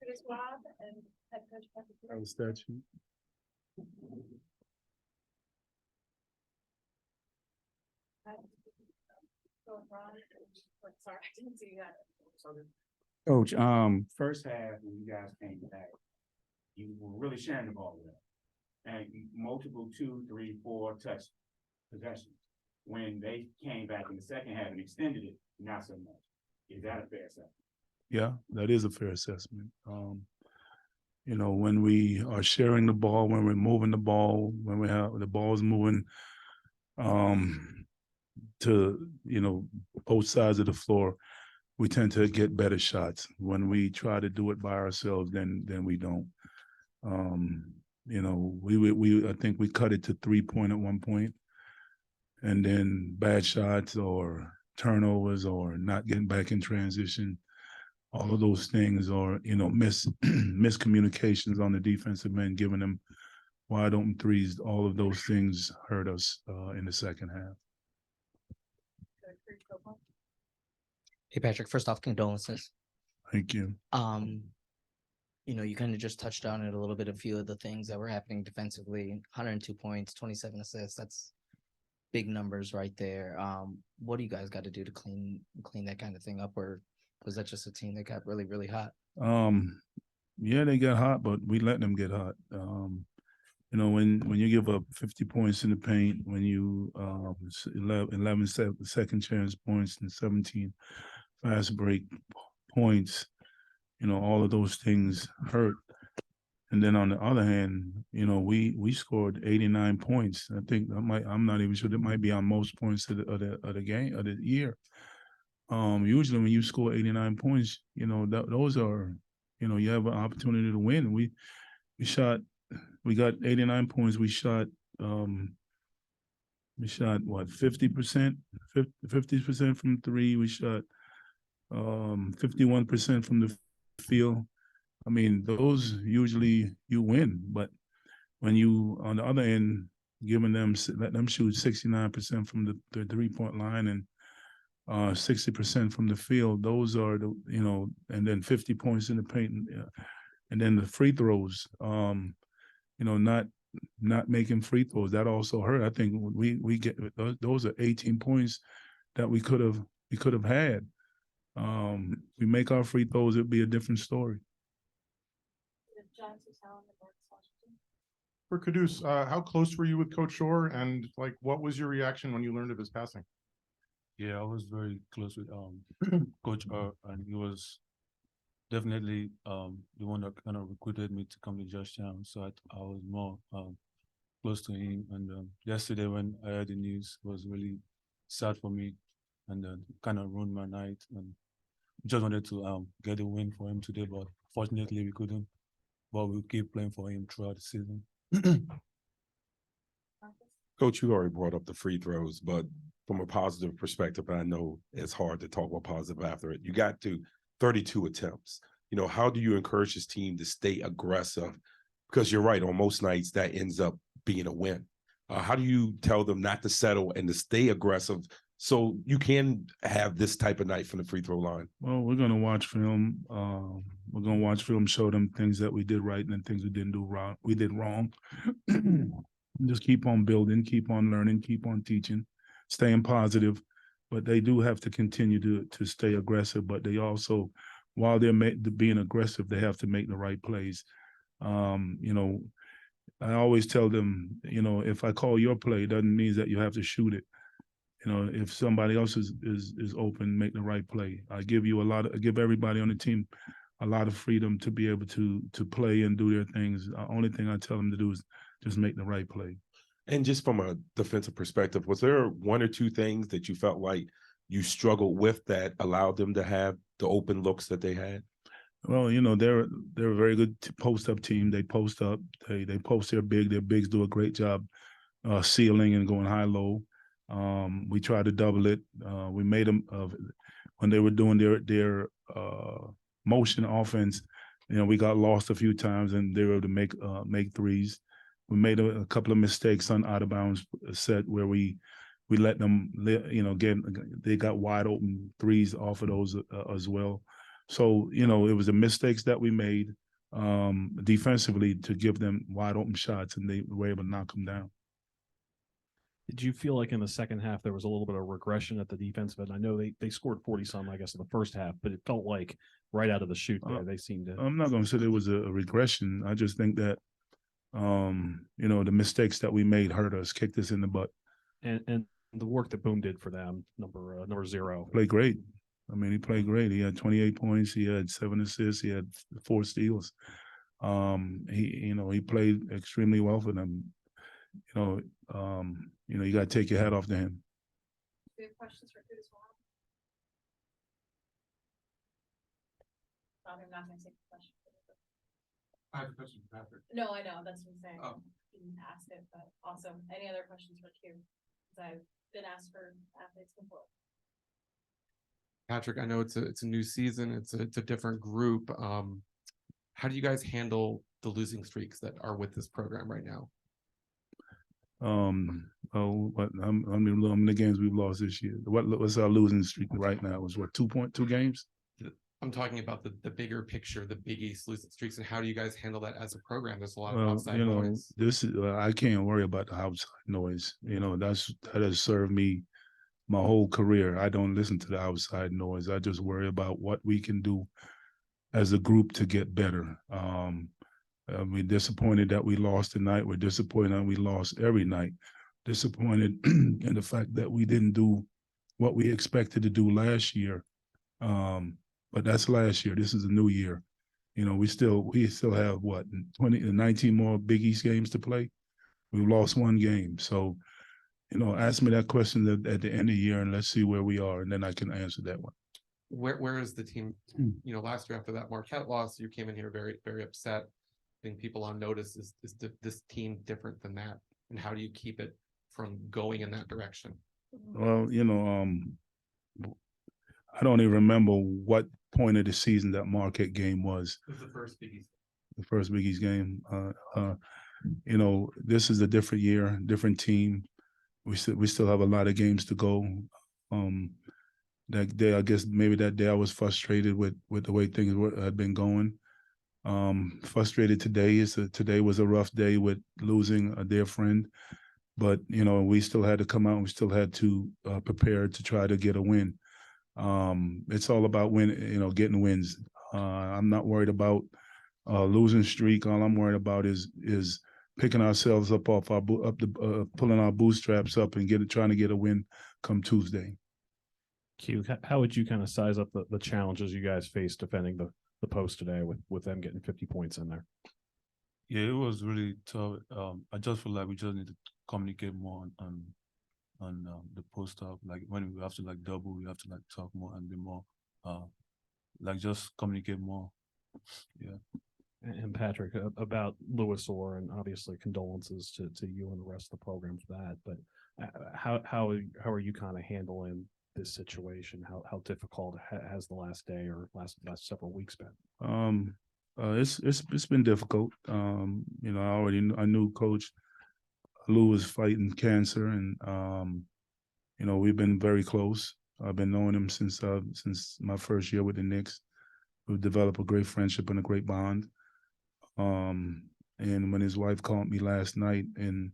Chris Rob and head coach Patrick. That was statute. Sorry, I didn't see that. Coach, first half when you guys came back, you were really sharing the ball with them. And multiple 2, 3, 4 touch possessions. When they came back in the second half and extended it, not so much. Is that a fair assessment? Yeah, that is a fair assessment. When we are sharing the ball, when we're moving the ball, when we have the ball's moving to, both sides of the floor, we tend to get better shots. When we try to do it by ourselves, then we don't. I think we cut it to 3-point at one point, and then bad shots or turnovers or not getting back in transition. All of those things are, miscommunications on the defensive end, giving them wide open threes. All of those things hurt us in the second half. Hey, Patrick, first off, condolences. Thank you. You kind of just touched on it a little bit, a few of the things that were happening defensively. 102 points, 27 assists. That's big numbers right there. What do you guys got to do to clean that kind of thing up, or was that just a team that got really, really hot? Yeah, they got hot, but we let them get hot. When you give up 50 points in the paint, when you 11 second chance points and 17 fast break points, all of those things hurt. And then on the other hand, we scored 89 points. I think I'm not even sure that might be our most points of the game of the year. Usually when you score 89 points, those are, you have an opportunity to win. We got 89 points. We shot what, 50%? 50% from three. We shot 51% from the field. I mean, those usually you win, but when you, on the other end, let them shoot 69% from the 3-point line and 60% from the field, those are and then 50 points in the paint, and then the free throws, not making free throws, that also hurt. I think we get those are 18 points that we could have had. We make our free throws, it'd be a different story. For Kudus, how close were you with Coach Orr, and what was your reaction when you learned of his passing? Yeah, I was very close with Coach Orr, and he was definitely the one that kind of recruited me to come to Georgetown. So I was more close to him. And yesterday when I heard the news, it was really sad for me, and kind of ruined my night. And just wanted to get a win for him today, but fortunately we couldn't. But we'll keep playing for him throughout the season. Coach, you already brought up the free throws, but from a positive perspective, I know it's hard to talk about positive after it. You got to 32 attempts. How do you encourage this team to stay aggressive? Because you're right, on most nights that ends up being a win. How do you tell them not to settle and to stay aggressive so you can have this type of night from the free throw line? Well, we're going to watch film. We're going to watch film, show them things that we did right and then things we didn't do wrong. We did wrong. Just keep on building, keep on learning, keep on teaching, staying positive. But they do have to continue to stay aggressive. But they also, while they're being aggressive, they have to make the right plays. I always tell them, if I call your play, it doesn't mean that you have to shoot it. If somebody else is open, make the right play. I give everybody on the team a lot of freedom to be able to play and do their things. The only thing I tell them to do is just make the right play. And just from a defensive perspective, was there one or two things that you felt like you struggled with that allowed them to have the open looks that they had? Well, they're a very good post-up team. They post up. They post their big. Their bigs do a great job sealing and going high-low. We tried to double it. We made them when they were doing their motion offense. We got lost a few times, and they were able to make threes. We made a couple of mistakes on out of bounds set where we let them, they got wide open threes off of those as well. So, you know, it was the mistakes that we made defensively to give them wide open shots, and they were able to knock them down. Did you feel like in the second half there was a little bit of regression at the defensive end? I know they scored 40-some, I guess, in the first half, but it felt like right out of the chute there, they seemed to. I'm not going to say there was a regression. I just think that, you know, the mistakes that we made hurt us, kicked us in the butt. And the work that Boom did for them, number 0. Played great. I mean, he played great. He had 28 points. He had 7 assists. He had 4 steals. He played extremely well for them. You know, you got to take your hat off to him. Do you have questions for Coach Orr? I'm not gonna take the question. I have a question, Patrick. No, I know, that's what I'm saying. Oh. Didn't ask it, but awesome. Any other questions for Q? Because I've been asked for athletes before. Patrick, I know it's a new season. It's a different group. How do you guys handle the losing streaks that are with this program right now? How many games we've lost this year? What's our losing streak right now? Is what, 2.2 games? I'm talking about the bigger picture, the Big East losing streaks, and how do you guys handle that as a program? There's a lot of outside noise. This is I can't worry about the outside noise. You know, that has served me my whole career. I don't listen to the outside noise. I just worry about what we can do as a group to get better. We're disappointed that we lost tonight. We're disappointed that we lost every night. Disappointed in the fact that we didn't do what we expected to do last year. But that's last year. This is a new year. You know, we still have what, 19 more Big East games to play. We've lost 1 game. So, you know, ask me that question at the end of the year, and let's see where we are, and then I can answer that one. Where is the team? You know, last year after that Marquette loss, you came in here very, very upset. I think people on notice is this team different than that, and how do you keep it from going in that direction? Well, you know, I don't even remember what point of the season that Marquette game was. It was the first Big East. The first Big East game. You know, this is a different year, different team. We still have a lot of games to go. That day, I guess maybe that day I was frustrated with the way things had been going. Frustrated today. Today was a rough day with losing a dear friend, but you know, we still had to come out and we still had to prepare to try to get a win. It's all about getting wins. I'm not worried about losing streak. All I'm worried about is picking ourselves up off our pulling our bootstraps up and trying to get a win come Tuesday. Q, how would you kind of size up the challenges you guys faced defending the post today with them getting 50 points in there? Yeah, it was really tough. I just feel like we just need to communicate more on the post up. Like when we have to like double, we have to like talk more and be more like just communicate more. Yeah. And Patrick, about Lewis Orr, and obviously condolences to you and the rest of the program for that. But how are you kind of handling this situation? How difficult has the last day or last several weeks been? It's been difficult. You know, I knew Coach Lou was fighting cancer, and you know, we've been very close. I've been knowing him since my first year with the Knicks. We've developed a great friendship and a great bond. And when his wife called me last night and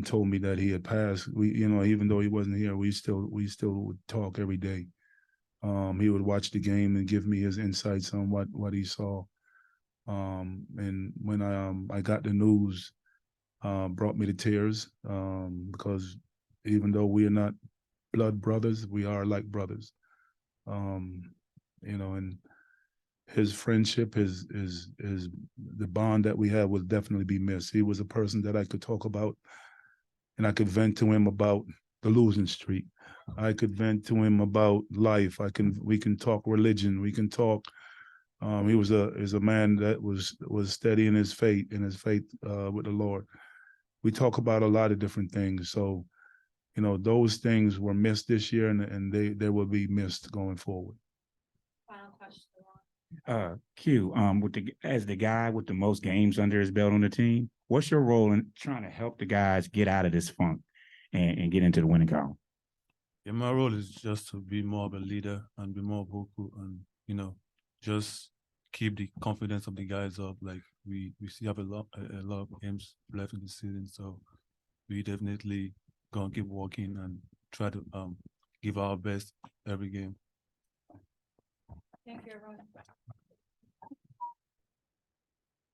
told me that he had passed, even though he wasn't here, we still would talk every day. He would watch the game and give me his insights on what he saw. And when I got the news, brought me to tears, because even though we are not blood brothers, we are like brothers. You know, and his friendship, his the bond that we had will definitely be missed. He was a person that I could talk about, and I could vent to him about the losing streak. I could vent to him about life. We can talk religion. We can talk. He was a man that was steady in his faith with the Lord. We talk about a lot of different things. So, you know, those things were missed this year, and they will be missed going forward. Final question. Q, as the guy with the most games under his belt on the team, what's your role in trying to help the guys get out of this funk and get into the winning column? Yeah, my role is just to be more of a leader and be more vocal and, you know, just keep the confidence of the guys up. Like we still have a lot of games left in the season, so we definitely gonna keep working and try to give our best every game. Thank you, everyone.